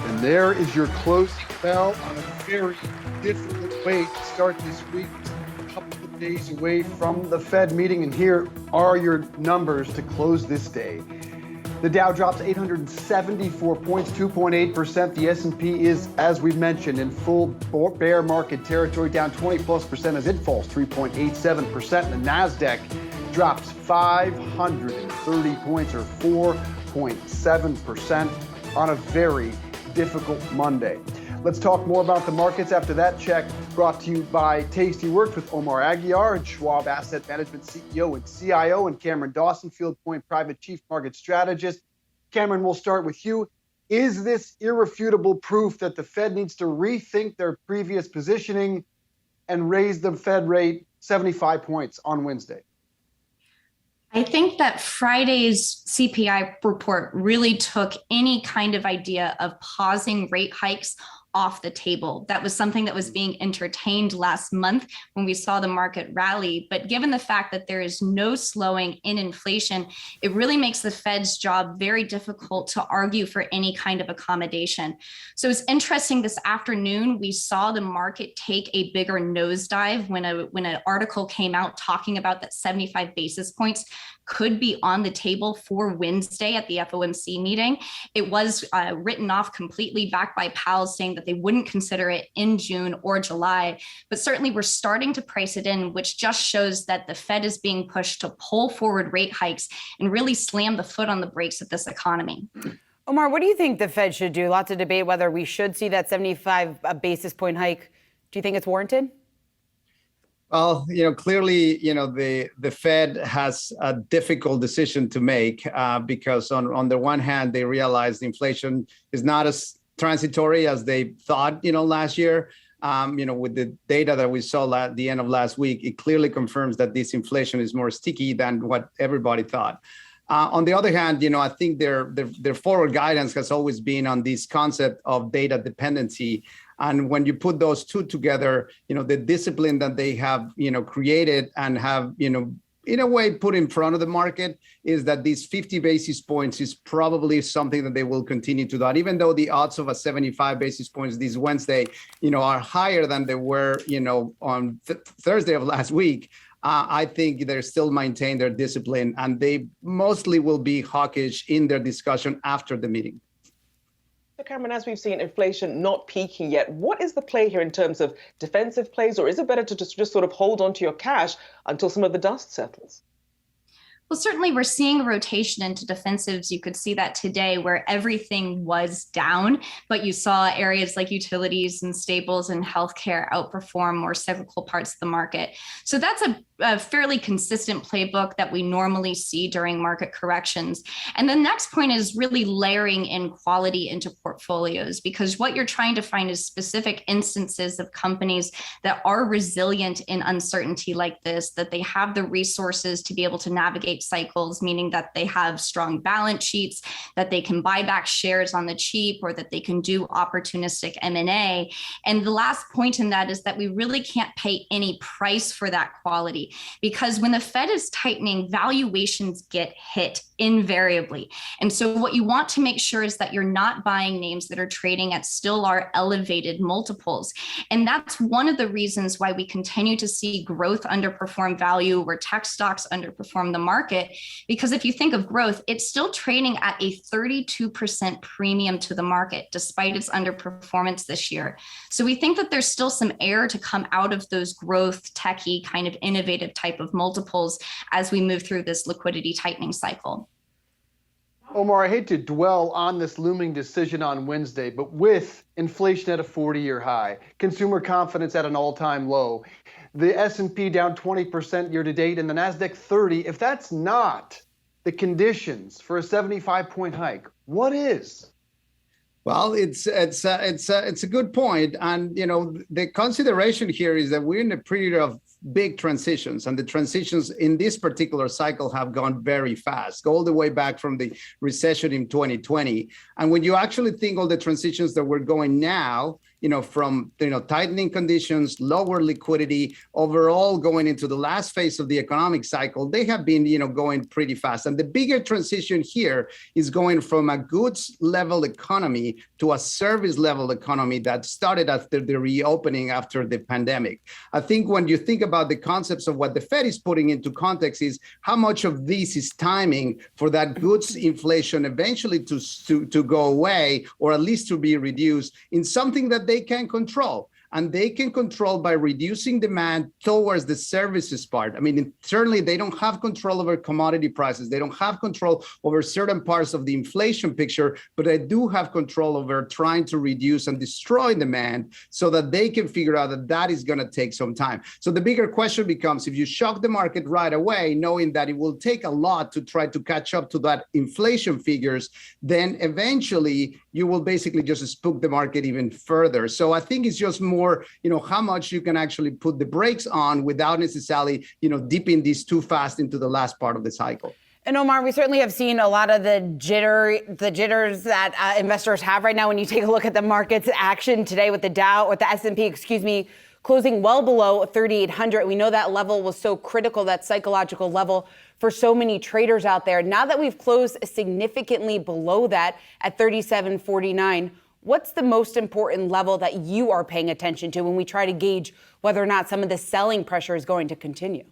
And there is your closing bell on a very difficult way to start this week. A couple of days away from the Fed meeting, and here are your numbers to close this day. The Dow drops 874 points, 2.8%. The S&P is, as we mentioned, in full bear market territory, down 20+% as it falls 3.87%. The Nasdaq drops 530 points, or 4.7%, on a very difficult Monday. Let's talk more about the markets after that check, brought to you by Tasty Works with Omar Aguilar and Schwab Asset Management CEO and CIO, and Cameron Dawson, Field Point Private Chief Market Strategist. Cameron, we'll start with you. Is this irrefutable proof that the Fed needs to rethink their previous positioning and raise the Fed rate 75 points on Wednesday? I think that Friday's CPI report really took any kind of idea of pausing rate hikes off the table. That was something that was being entertained last month when we saw the market rally. But given the fact that there is no slowing in inflation, it really makes the Fed's job very difficult to argue for any kind of accommodation. So it's interesting, this afternoon, we saw the market take a bigger nosedive when an article came out talking about that 75 basis points could be on the table for Wednesday at the FOMC meeting. It was written off completely, backed by Powell saying that they wouldn't consider it in June or July. But certainly we're starting to price it in, which just shows that the Fed is being pushed to pull forward rate hikes and really slam the foot on the brakes of this economy. Omar, what do you think the Fed should do? Lots of debate whether we should see that 75 basis point hike. Do you think it's warranted? Well, clearly, the Fed has a difficult decision to make because on the one hand, they realize the inflation is not as transitory as they thought, last year. With the data that we saw at the end of last week, it clearly confirms that this inflation is more sticky than what everybody thought. On the other hand, I think their forward guidance has always been on this concept of data dependency. And when you put those two together, the discipline that they have, created and have, in a way put in front of the market is that these 50 basis points is probably something that they will continue to do. Even though the odds of a 75 basis points this Wednesday, are higher than they were, on Thursday of last week. I think they still maintain their discipline, and they mostly will be hawkish in their discussion after the meeting. So Cameron, as we've seen inflation not peaking yet, what is the play here in terms of defensive plays, or is it better to just sort of hold on to your cash until some of the dust settles? Well, certainly we're seeing a rotation into defensives. You could see that today where everything was down, but you saw areas like utilities and staples and healthcare outperform more cyclical parts of the market. So that's a fairly consistent playbook that we normally see during market corrections. And the next point is really layering in quality into portfolios, because what you're trying to find is specific instances of companies that are resilient in uncertainty like this, that they have the resources to be able to navigate cycles, meaning that they have strong balance sheets, that they can buy back shares on the cheap, or that they can do opportunistic M&A. And the last point in that is that we really can't pay any price for that quality, because when the Fed is tightening, valuations get hit invariably. And so what you want to make sure is that you're not buying names that are trading at still are elevated multiples. And that's one of the reasons why we continue to see growth underperform value, where tech stocks underperform the market. Because if you think of growth, it's still trading at a 32% premium to the market, despite its underperformance this year. So we think that there's still some air to come out of those growth, techie, kind of innovative type of multiples as we move through this liquidity tightening cycle. Omar, I hate to dwell on this looming decision on Wednesday, but with inflation at a 40-year high, consumer confidence at an all-time low, the S&P down 20% year to date, and the Nasdaq 30, if that's not the conditions for a 75-point hike, what is? Well, it's a good point, and the consideration here is that we're in a period of big transitions, and the transitions in this particular cycle have gone very fast, go all the way back from the recession in 2020. And when you actually think all the transitions that we're going now, from tightening conditions, lower liquidity, overall going into the last phase of the economic cycle, they have been going pretty fast. And the bigger transition here is going from a goods level economy to a service level economy that started after the reopening after the pandemic. I think when you think about the concepts of what the Fed is putting into context is how much of this is timing for that goods inflation eventually to go away, or at least to be reduced in something that they can control. And they can control by reducing demand towards the services part. I mean, certainly they don't have control over commodity prices. They don't have control over certain parts of the inflation picture, but they do have control over trying to reduce and destroy demand so that they can figure out that that is going to take some time. So the bigger question becomes, if you shock the market right away, knowing that it will take a lot to try to catch up to that inflation figures, then eventually you will basically just spook the market even further. So I think it's just more, how much you can actually put the brakes on without necessarily, dipping these too fast into the last part of the cycle. And Omar, we certainly have seen a lot of the jitters that investors have right now. When you take a look at the market's action today with the Dow, with the S&P, closing well below 3,800. We know that level was so critical, that psychological level for so many traders out there. Now that we've closed significantly below that at 37.49, what's the most important level that you are paying attention to when we try to gauge whether or not some of the selling pressure is going to continue?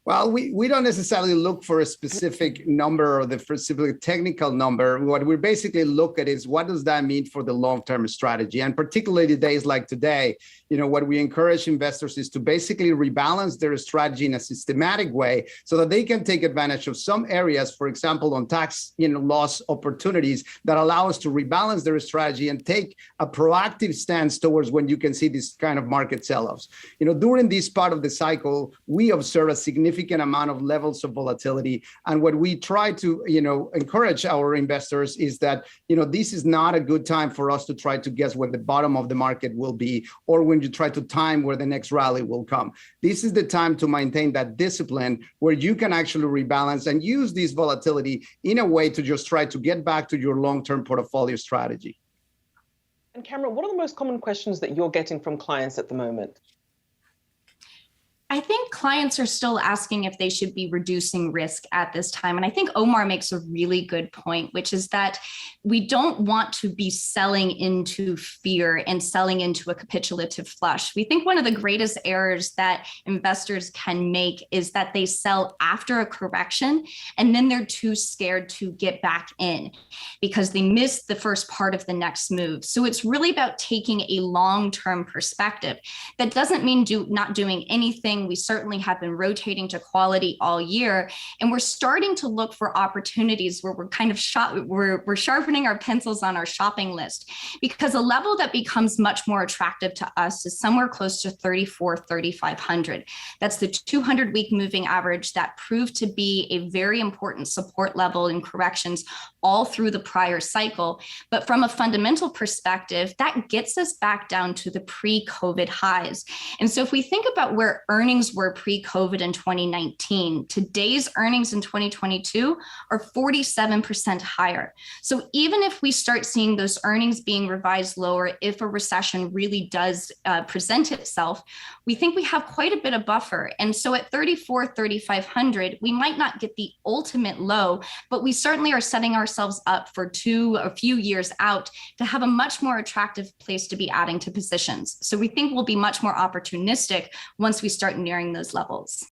Well, we don't necessarily look for a specific number or the specific technical number. What we basically look at is what does that mean for the long-term strategy? And particularly days like today, what we encourage investors is to basically rebalance their strategy in a systematic way so that they can take advantage of some areas, for example, on tax loss opportunities that allow us to rebalance their strategy and take a proactive stance towards when you can see this kind of market sell-offs. During this part of the cycle, we observe a significant amount of levels of volatility. And what we try to, encourage our investors is that, this is not a good time for us to try to guess where the bottom of the market will be, or when you try to time where the next rally will come. This is the time to maintain that discipline where you can actually rebalance and use this volatility in a way to just try to get back to your long-term portfolio strategy. And Cameron, what are the most common questions that you're getting from clients at the moment? I think clients are still asking if they should be reducing risk at this time. And I think Omar makes a really good point, which is that we don't want to be selling into fear and selling into a capitulative flush. We think one of the greatest errors that investors can make is that they sell after a correction and then they're too scared to get back in because they missed the first part of the next move. So it's really about taking a long-term perspective. That doesn't mean not doing anything. We certainly have been rotating to quality all year, and we're starting to look for opportunities where we're kind of we're sharpening our pencils on our shopping list, because a level that becomes much more attractive to us is somewhere close to 3,500. That's the 200-week moving average that proved to be a very important support level in corrections all through the prior cycle. But from a fundamental perspective, that gets us back down to the pre-COVID highs. And so if we think about where earnings were pre-COVID in 2019, today's earnings in 2022 are 47% higher. So even if we start seeing those earnings being revised lower, if a recession really does present itself, we think we have quite a bit of buffer. And so at 3,500, we might not get the ultimate low, but we certainly are setting ourselves up for a few years out to have a much more attractive place to be adding to positions. So we think we'll be much more opportunistic once we start nearing those levels.